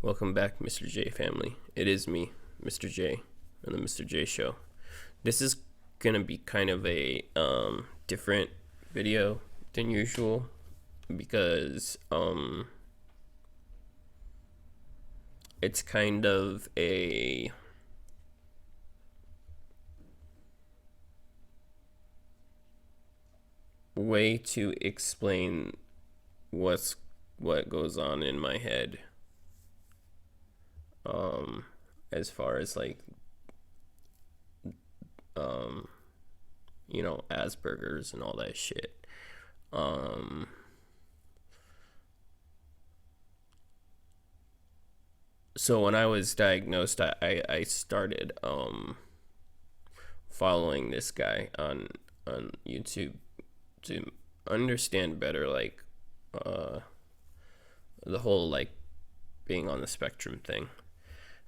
Welcome back, Mr. J family. It is me, Mr. J, and the Mr. J Show. This is gonna be kind of a different video than usual because it's kind of a way to explain what goes on in my head, as far as like Aspergers and all that shit. So when I was diagnosed, I started following this guy on YouTube to understand better, like the whole like being on the spectrum thing,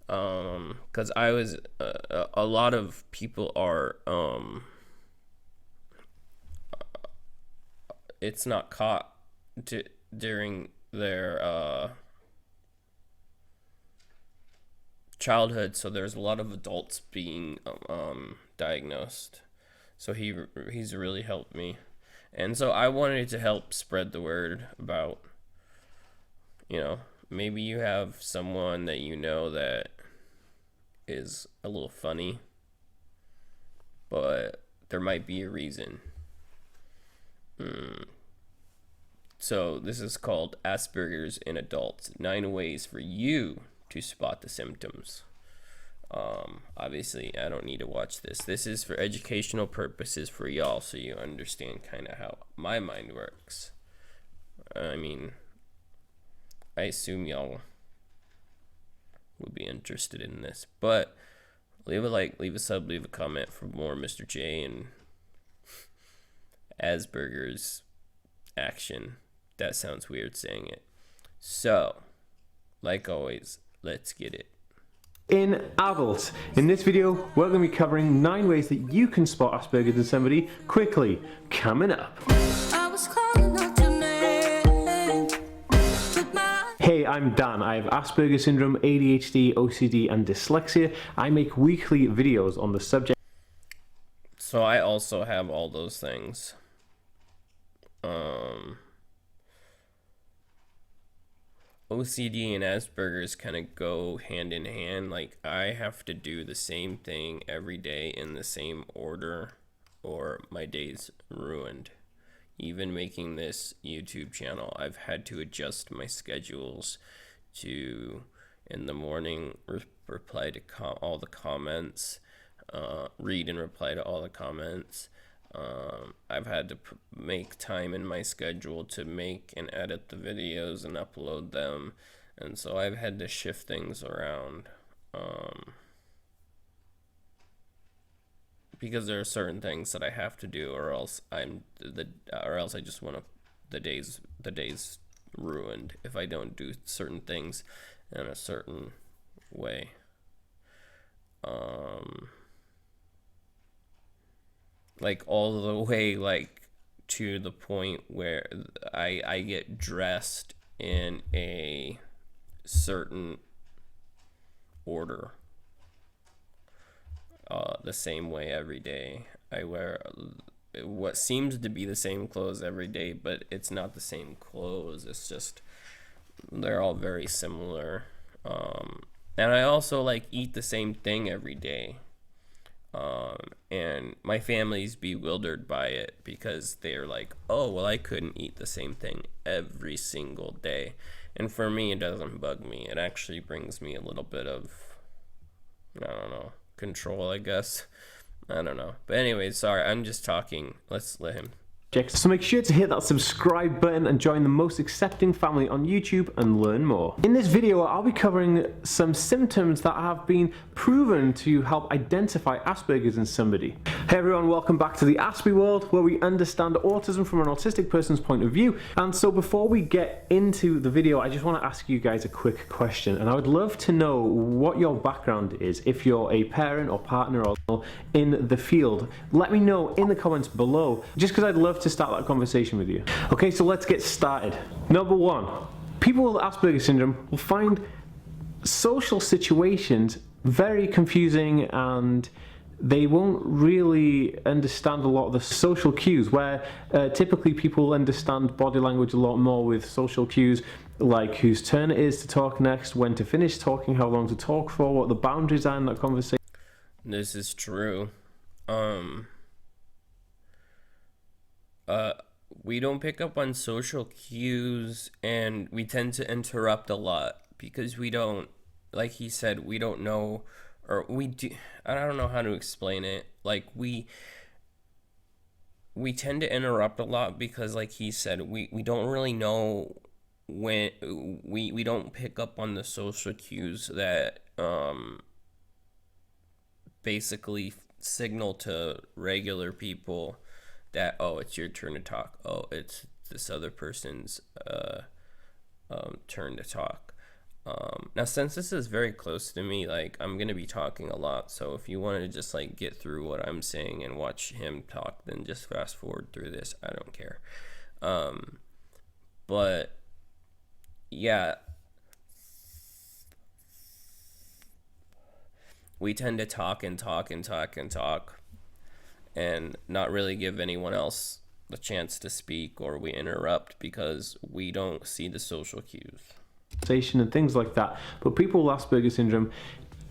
because I was a lot of people are it's not caught during their childhood, so there's a lot of adults being diagnosed, so he's really helped me. And so I wanted to help spread the word about, maybe you have someone that that is a little funny, but there might be a reason. So this is called Asperger's in Adults, 9 ways for you to spot the symptoms. Obviously I don't need to watch this. This is for educational purposes for y'all, so you understand kind of how my mind works. I mean, I assume y'all would be interested in this, but leave a like, leave a sub, leave a comment for more Mr. J and Asperger's action. That sounds weird saying it. So, like always, let's get it. In adults, in this video, we're going to be covering 9 ways that you can spot Asperger's in somebody quickly. Coming up. Hey, I'm Dan. I have Asperger's syndrome, ADHD, OCD, and dyslexia. I make weekly videos on the subject. So I also have all those things. OCD and Asperger's kind of go hand in hand. Like, I have to do the same thing every day in the same order, or my day's ruined. Even making this YouTube channel, I've had to adjust my schedules to, in the morning, reply to all the comments, read and reply to all the comments. I've had to make time in my schedule to make and edit the videos and upload them, and so I've had to shift things around, because there are certain things that I have to do, or else I just want the day's ruined if I don't do certain things in a certain way. Like all the way, like to the point where I get dressed in a certain order, the same way every day. I wear what seems to be the same clothes every day, but it's not the same clothes. It's just they're all very similar. And I also like eat the same thing every day. And my family's bewildered by it because they're like, oh, well, I couldn't eat the same thing every single day. And for me, it doesn't bug me. It actually brings me a little bit of, I don't know, control, I guess. I don't know. But anyway, sorry, I'm just talking. Let's let him. So make sure to hit that subscribe button and join the most accepting family on YouTube and learn more. In this video, I'll be covering some symptoms that have been proven to help identify Asperger's in somebody. Hey everyone, welcome back to the Aspie world, where we understand autism from an autistic person's point of view. And so before we get into the video, I just want to ask you guys a quick question, and I would love to know what your background is. If you're a parent or partner or in the field, let me know in the comments below, just because I'd love to start that conversation with you. Okay, so let's get started. Number 1, people with Asperger's syndrome will find social situations very confusing, and they won't really understand a lot of the social cues, where typically people understand body language a lot more with social cues like whose turn it is to talk next, when to finish talking, how long to talk for, what the boundaries are in that conversation. This is true. Um, uh, we don't pick up on social cues, and we tend to interrupt a lot because we don't, like he said, we don't know, or we do. I don't know how to explain it. Like we tend to interrupt a lot because, like he said, we don't really know when we don't pick up on the social cues that basically signal to regular people that, oh, it's your turn to talk, oh, it's this other person's turn to talk. Now, since this is very close to me, like, I'm gonna be talking a lot, so if you want to just like get through what I'm saying and watch him talk, then just fast forward through this. I don't care. But yeah, we tend to talk and talk and talk and talk and not really give anyone else the chance to speak, or we interrupt because we don't see the social cues. And things like that. But people with Asperger syndrome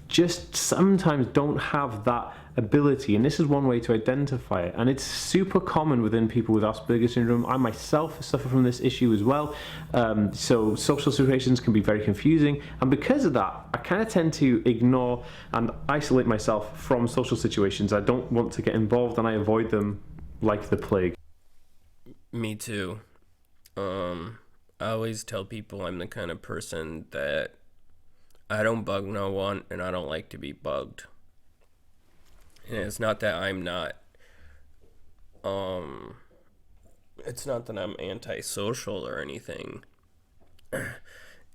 just sometimes don't have that ability, and this is one way to identify it, and it's super common within people with Asperger syndrome. I myself suffer from this issue as well. So social situations can be very confusing, and because of that, I kind of tend to ignore and isolate myself from social situations. I don't want to get involved, and I avoid them like the plague. Me too. I always tell people I'm the kind of person that I don't bug no one, and I don't like to be bugged. And it's not that I'm not um it's not that I'm antisocial or anything.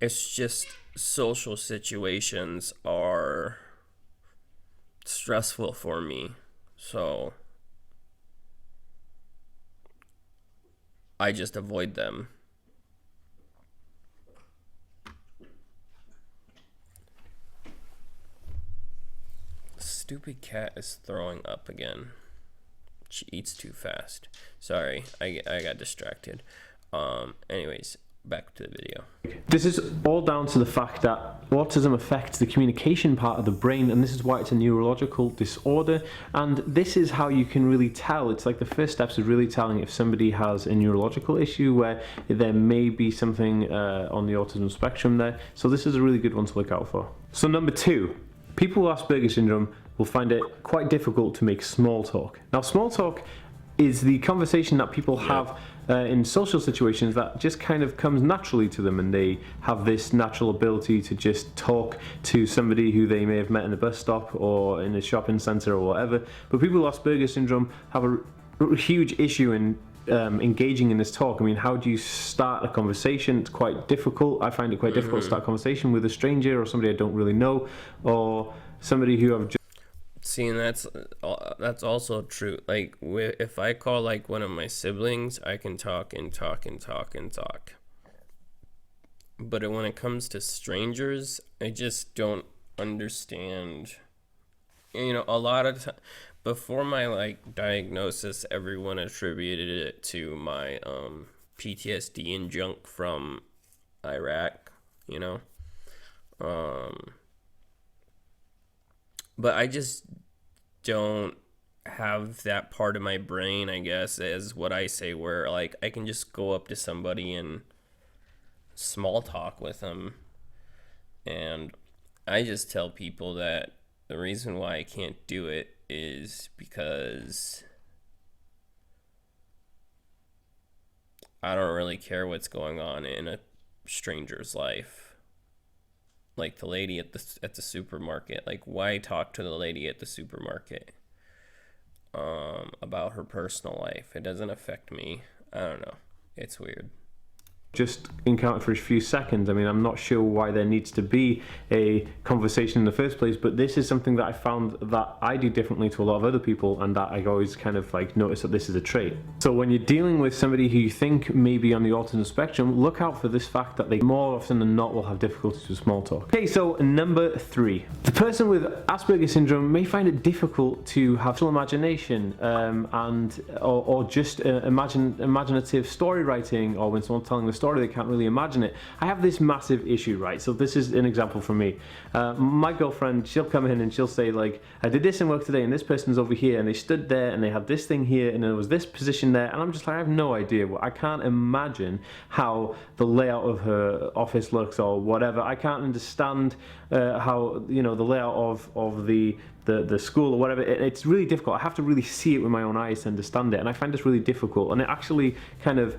It's just social situations are stressful for me. So I just avoid them. Stupid cat is throwing up again. She eats too fast. Sorry, I got distracted. Anyways, back to the video. This is all down to the fact that autism affects the communication part of the brain, and this is why it's a neurological disorder. And this is how you can really tell. It's like the first steps of really telling if somebody has a neurological issue where there may be something on the autism spectrum there. So this is a really good one to look out for. So number 2, people with Asperger syndrome will find it quite difficult to make small talk. Now, small talk is the conversation that people have in social situations that just kind of comes naturally to them, and they have this natural ability to just talk to somebody who they may have met in a bus stop or in a shopping centre or whatever. But people with Asperger syndrome have a huge issue in engaging in this talk. I mean, how do you start a conversation? It's quite difficult. I find it quite difficult to start a conversation with a stranger or somebody I don't really know, or somebody who I've just See, and that's also true. Like, if I call like one of my siblings, I can talk and talk and talk and talk. But when it comes to strangers, I just don't understand. A lot of time before my like diagnosis, everyone attributed it to my PTSD and junk from Iraq. You know, but I just don't have that part of my brain, I guess, as what I say, where like I can just go up to somebody and small talk with them. And I just tell people that the reason why I can't do it is because I don't really care what's going on in a stranger's life. Like the lady at the supermarket. Like, why talk to the lady at the supermarket about her personal life? It doesn't affect me. I don't know. It's weird. just encountered for a few seconds. I mean, I'm not sure why there needs to be a conversation in the first place, but this is something that I found that I do differently to a lot of other people, and that I always kind of like notice that this is a trait. So when you're dealing with somebody who you think may be on the autism spectrum, look out for this fact that they more often than not will have difficulties with small talk. Okay, so number 3. The person with Asperger syndrome may find it difficult to have full imagination or just imaginative story writing, or when someone's telling the story, they can't really imagine it. I have this massive issue, right? So this is an example for me. My girlfriend, she'll come in and she'll say like, I did this in work today and this person's over here and they stood there and they had this thing here and there was this position there, and I'm just like, I have no idea. I can't imagine how the layout of her office looks or whatever. I can't understand how, you know, the layout of the school or whatever. It's really difficult. I have to really see it with my own eyes to understand it, and I find this really difficult, and it actually kind of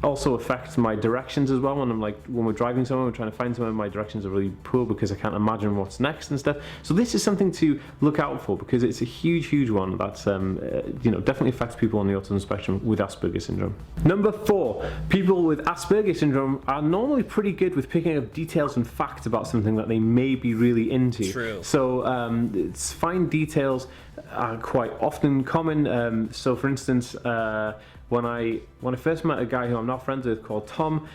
also affects my directions as well. When we're driving somewhere, we're trying to find somewhere, my directions are really poor because I can't imagine what's next and stuff. So this is something to look out for, because it's a huge one that's you know, definitely affects people on the autism spectrum with Asperger syndrome. Number 4, people with Asperger syndrome are normally pretty good with picking up details and facts about something that they may be really into. True. So fine details are quite often common. So for instance, when I first met a guy who I'm not friends with called Tom,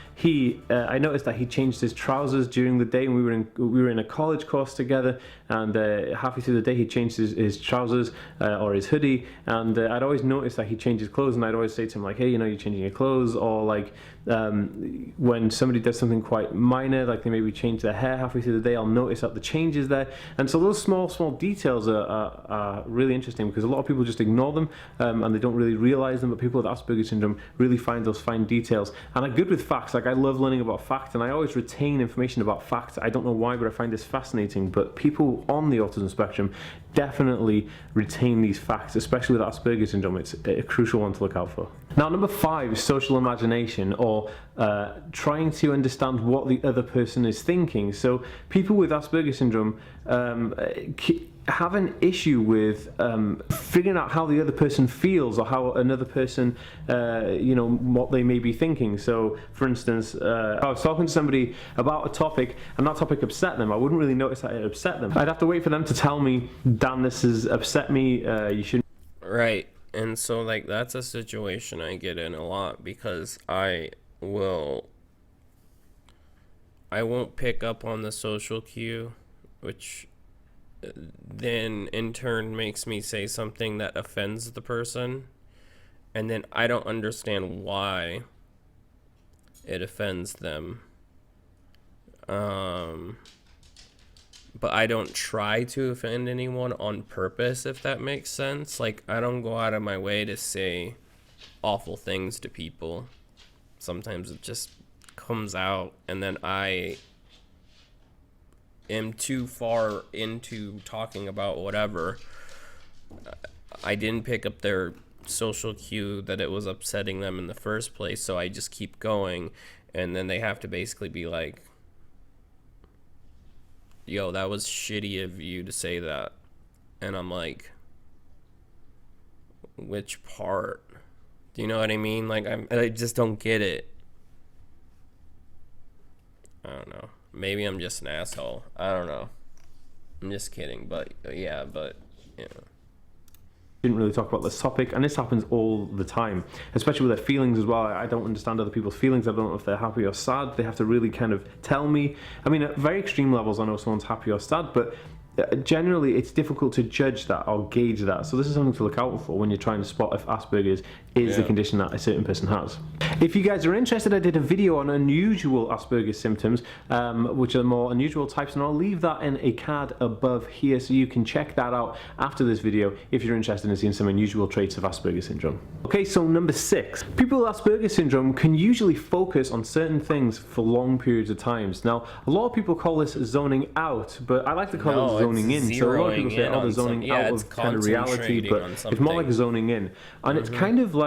I noticed that he changed his trousers during the day, and we were in a college course together, and halfway through the day he changed his trousers or his hoodie, and I'd always noticed that he changed his clothes, and I'd always say to him like, hey, you know, you're changing your clothes. Or like when somebody does something quite minor, like they maybe change their hair halfway through the day, I'll notice that the change is there. And so those small details are really interesting, because a lot of people just ignore them and they don't really realize them, but people with Asperger syndrome really find those fine details and are good with facts. Like, I love learning about facts, and I always retain information about facts. I don't know why, but I find this fascinating. But people on the autism spectrum definitely retain these facts, especially with Asperger syndrome. It's a crucial one to look out for. Now, number 5 is social imagination, or trying to understand what the other person is thinking. So people with Asperger syndrome have an issue with figuring out how the other person feels, or how another person, you know, what they may be thinking. So, for instance, I was talking to somebody about a topic, and that topic upset them. I wouldn't really notice that it upset them. I'd have to wait for them to tell me, Dan, this has upset me, you shouldn't. Right. And so, like, that's a situation I get in a lot, because I won't pick up on the social cue, which then in turn makes me say something that offends the person, and then I don't understand why it offends them. But I don't try to offend anyone on purpose, if that makes sense. Like, I don't go out of my way to say awful things to people. Sometimes it just comes out, and then I am too far into talking about whatever. I didn't pick up their social cue that it was upsetting them in the first place, so I just keep going, and then they have to basically be like, yo, that was shitty of you to say that. And I'm like, which part? Do you know what I mean? Like, I just don't get it. I don't know. Maybe I'm just an asshole. I don't know. I'm just kidding. But yeah, Didn't really talk about this topic, and this happens all the time, especially with their feelings as well. I don't understand other people's feelings. I don't know if they're happy or sad. They have to really kind of tell me. I mean, at very extreme levels, I know someone's happy or sad, but generally it's difficult to judge that or gauge that. So this is something to look out for when you're trying to spot if Asperger's is the condition that a certain person has. If you guys are interested, I did a video on unusual Asperger symptoms, which are more unusual types, and I'll leave that in a card above here so you can check that out after this video if you're interested in seeing some unusual traits of Asperger syndrome. Okay, so number 6. People with Asperger syndrome can usually focus on certain things for long periods of times. Now, a lot of people call this zoning out, but I like to call it zoning in. So a lot of people say, oh, they're zoning out of kind of reality, but it's more like zoning in. And it's kind of like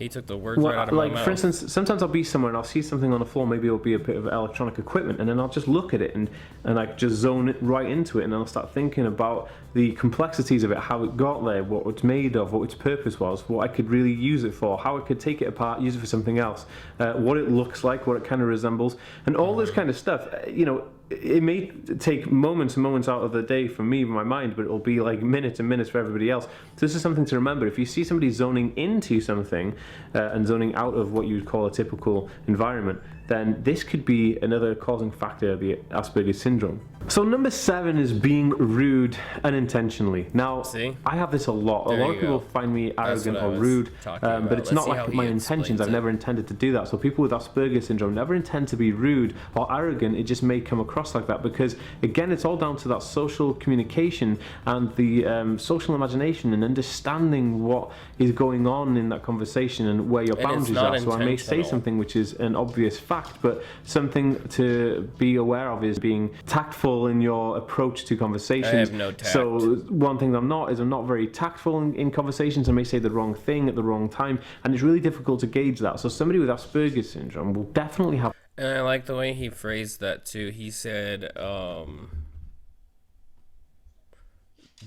He took the words right Well, out of my like for mouth. instance, sometimes I'll be somewhere and I'll see something on the floor. Maybe it'll be a bit of electronic equipment, and then I'll just look at it and like just zone it right into it, and I'll start thinking about the complexities of it, how it got there, what it's made of, what its purpose was, what I could really use it for, how I could take it apart, use it for something else, what it looks like, what it kind of resembles, and all this kind of stuff. You know, it may take moments and moments out of the day for me, in my mind, but it'll be like minutes and minutes for everybody else. So this is something to remember. If you see somebody zoning into something and zoning out of what you would call a typical environment, then this could be another causing factor of the Asperger's syndrome. So number 7 is being rude unintentionally. Now, See? I have this a lot. A There lot you of people go. find me That's arrogant what I or was rude, talking but about. it's Let's not see how like he my intentions. explains I've it. never intended to do that. So people with Asperger's syndrome never intend to be rude or arrogant. It just may come across like that because, again, it's all down to that social communication and the social imagination and understanding what is going on in that conversation and where your And it's boundaries not are. So I may say intentional. something which is an obvious fact, but something to be aware of is being tactful in your approach to conversations. I have no tact. So one thing I'm not very tactful in conversations. I may say the wrong thing at the wrong time, and it's really difficult to gauge that. So somebody with Asperger's syndrome will definitely have. And I like the way he phrased that too. He said,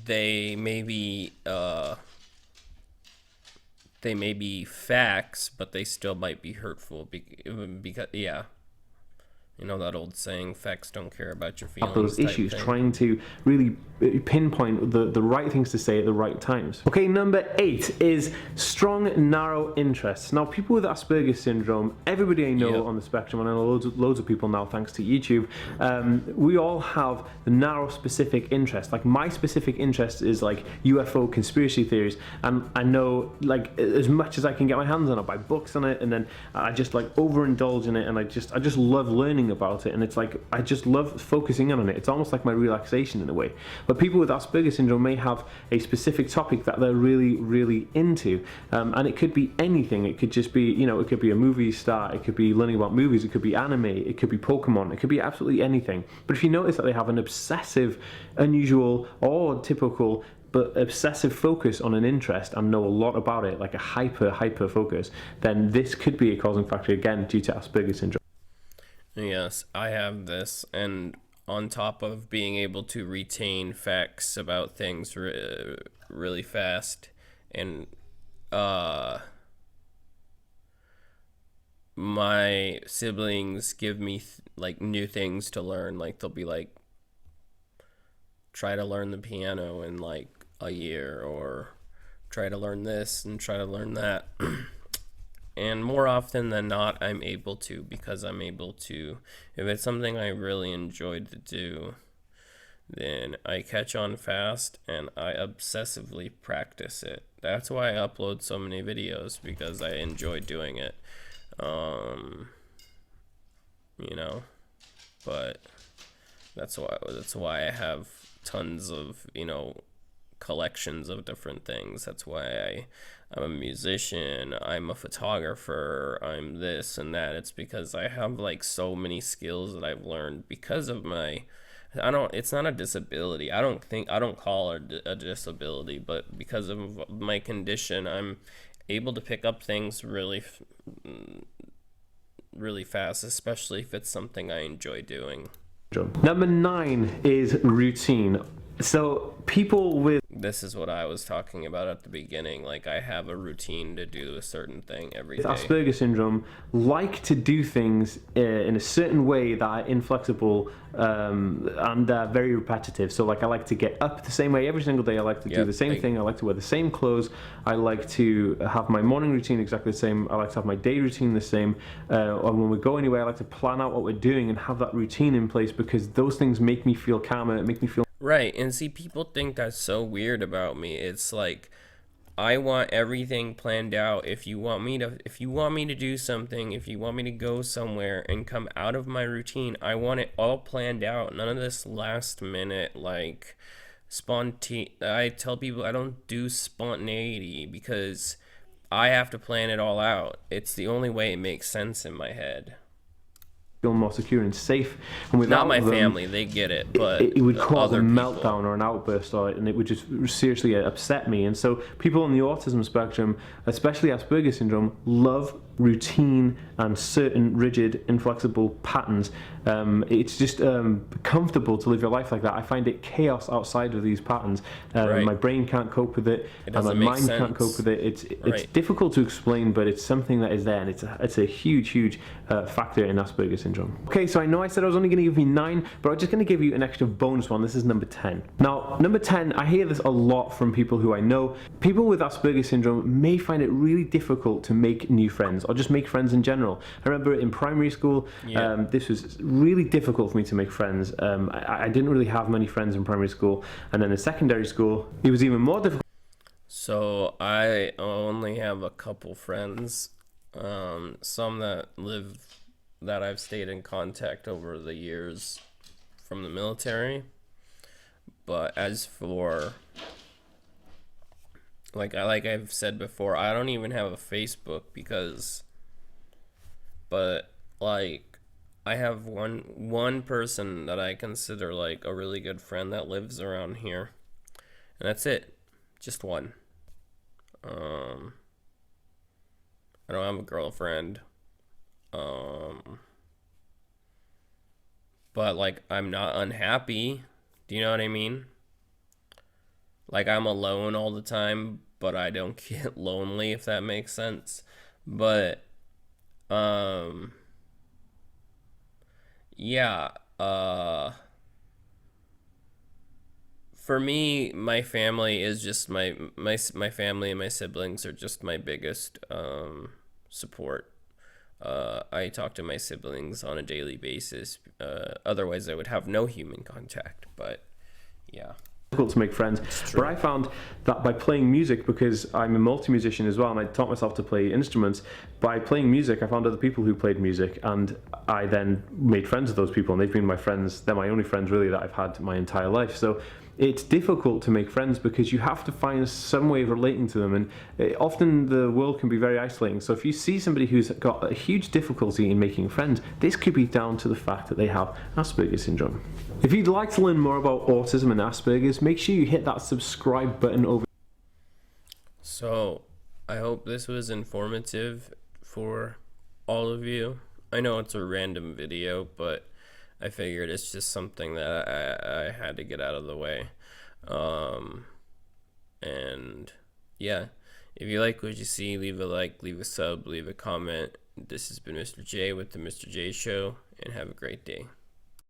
they may be, they may be facts, but they still might be hurtful. Because yeah, you know that old saying, facts don't care about your feelings. Those type issues, thing. trying to really pinpoint the right things to say at the right times. Okay, number 8 is strong, narrow interests. Now, people with Asperger's syndrome, everybody I know Yep. on the spectrum, and I know loads of people now thanks to YouTube, we all have the narrow, specific interest. Like, my specific interest is like UFO conspiracy theories, and I know like as much as I can get my hands on. I buy books on it, and then I just like overindulge in it, and I just love learning about it, and it's like I just love focusing in on it. It's almost like my relaxation in a way. But people with Asperger's syndrome may have a specific topic that they're really into, and it could be anything. It could just be, you know, it could be a movie star, it could be learning about movies, it could be anime, it could be Pokemon, it could be absolutely anything. But if you notice that they have an obsessive, unusual, or typical but obsessive focus on an interest and know a lot about it, like a hyper focus, then this could be a causing factor, again, due to Asperger's syndrome. Yes, I have this, and on top of being able to retain facts about things really fast, and my siblings give me like new things to learn. Like they'll be like, try to learn the piano in like a year, or try to learn this and try to learn that. And more often than not, I'm able to, because I'm able to, if it's something I really enjoyed to do, then I catch on fast and I obsessively practice it. That's why I upload so many videos, because I enjoy doing it. You know, but that's why I have tons of, you know, collections of different things. That's why I'm a musician, I'm a photographer, I'm this and that. It's because I have like so many skills that I've learned because of my, it's not a disability. I don't call it a disability, but because of my condition, I'm able to pick up things really fast, especially if it's something I enjoy doing. Number 9 is routine. So people with This is what I was talking about at the beginning. Like, I have a routine to do a certain thing every day. Asperger's syndrome like to do things in a certain way that are inflexible and very repetitive. So like I like to get up the same way every single day. I like to do the same thing. I like to wear the same clothes. I like to have my morning routine exactly the same. I like to have my day routine the same. And when we go anywhere, I like to plan out what we're doing and have that routine in place, because those things make me feel calmer, make me feel Right, and see, people think that's so weird about me. It's like, I want everything planned out. If you want me to do something, if you want me to go somewhere and come out of my routine, I want it all planned out. None of this last minute, like, I tell people I don't do spontaneity, because I have to plan it all out. It's the only way it makes sense in my head. feel more secure and safe. And Not without my them, family, they get it, but it would cause a other people. meltdown or an outburst, and it would just seriously upset me. And so people on the autism spectrum, especially Asperger syndrome, love routine and certain rigid, inflexible patterns. It's just comfortable to live your life like that. I find it chaos outside of these patterns. Right. My brain can't cope with it, It and my doesn't make mind can't sense. cope with it. It's Right. difficult to explain, but it's something that is there, and it's a huge factor in Asperger syndrome. Okay, so I know I said I was only going to give you 9, but I'm just going to give you an extra bonus one. This is number 10. Now, number 10, I hear this a lot from people who I know. People with Asperger syndrome may find it really difficult to make new friends, or just make friends in general. I remember in primary school, this was really difficult for me to make friends. I didn't really have many friends in primary school, and then in secondary school, it was even more difficult. So I only have a couple friends, some that I've stayed in contact over the years from the military. But as for like I've said before, I don't even have a Facebook but like I have one person that I consider like a really good friend that lives around here, and that's it, just one. I don't have a girlfriend, but like I'm not unhappy. Do you know what I mean? Like I'm alone all the time, but I don't get lonely, if that makes sense. But um yeah, for me, my family is just my family and my siblings are just my biggest support. I talk to my siblings on a daily basis. Otherwise, I would have no human contact. But yeah, To make friends, but I found that by playing music, because I'm a multi-musician as well, and I taught myself to play instruments. By playing music, I found other people who played music, and I then made friends with those people, and they've been my friends. They're my only friends really that I've had my entire life. So it's difficult to make friends because you have to find some way of relating to them, and often the world can be very isolating. So if you see somebody who's got a huge difficulty in making friends, this could be down to the fact that they have Asperger syndrome. If you'd like to learn more about autism and Asperger's, make sure you hit that subscribe button over. so I hope this was informative for all of you. I know it's a random video, but I figured it's just something that I had to get out of the way. And yeah, if you like what you see, leave a like, leave a sub, leave a comment. This has been Mr. J with the Mr. J Show, and have a great day.